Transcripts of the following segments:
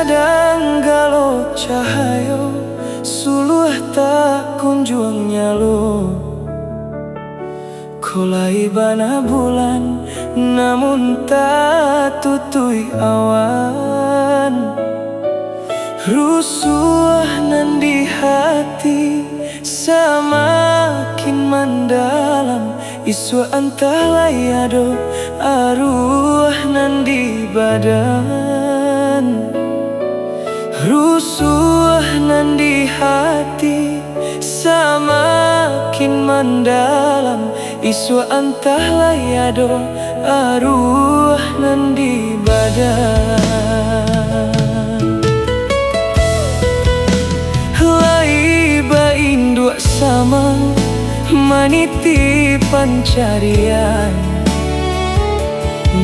Sadang galo cahayo suluh tak kunjung nyalo. Kolai bana bulan namun tak tutui awan. Rusuh nan di hati semakin mendalam. Isu antah layado arwah nan di badan. Rusuh nan di hati semakin mendalam. Isu antah layado arwah nan di badan. Laiba indua sama maniti pancarian.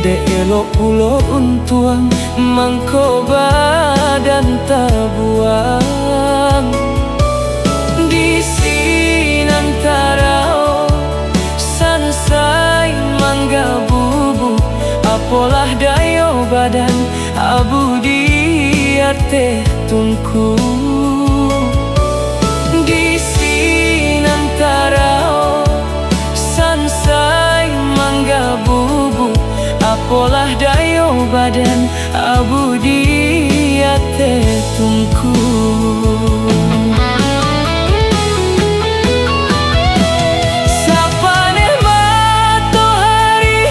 De elok pulo untuang mangko badan tabuang. Di sinantarao sansai mangga bubu. Apolah dayo badan abu di ate tungku. Di sinantarao sansai mangga bubu. Apolah dayo badan abu di ate tungku. Sapane matahari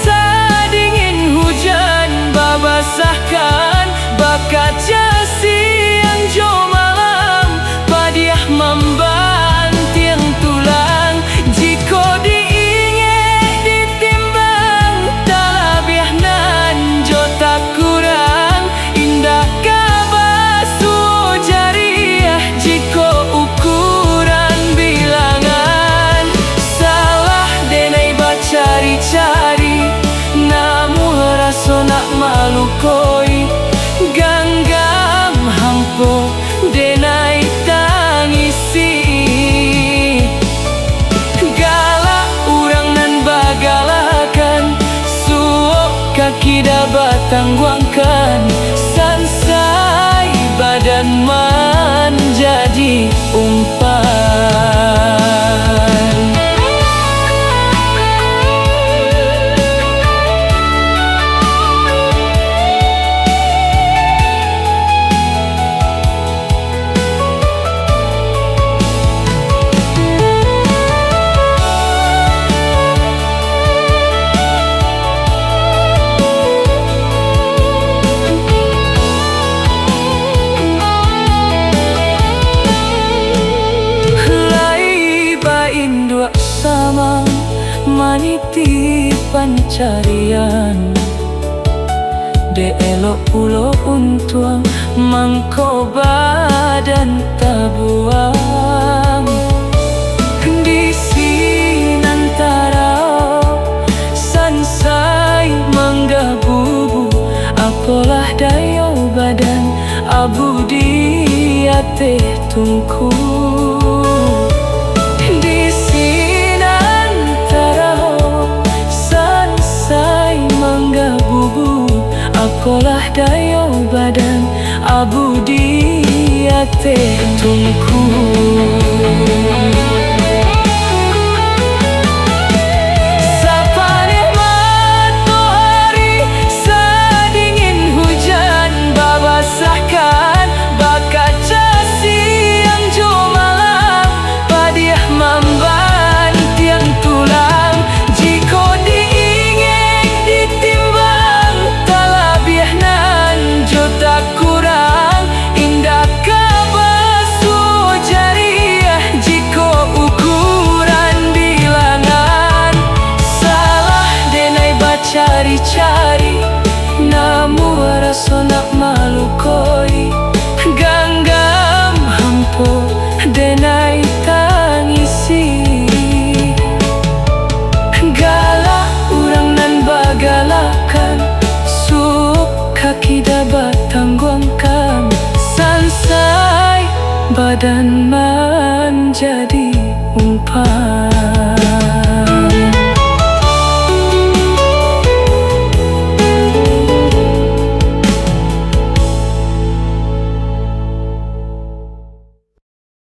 sadingin hujan babasahkan bakaca siang jo malam. Padiah membanting tulang jiko diinge ditimbang. Talabiah nan jo tak kurang indah kabasu jariah jiko ukuran bilangan. Salah denai bacari-cari namu raso nak malu koi. Ganggam hampo denai tangisi. Galak urang nan bagalakan suok kaki dabatang guangkan. Sansai badan menjadi umpan. Sama maniti pancarian. De elok pulo untuang mangko badan tabuang. Di sinantarao sansai mangga bubu. Apolah dayo badan abu di ate tungku. Apolah dayo badan abu di ate tungku.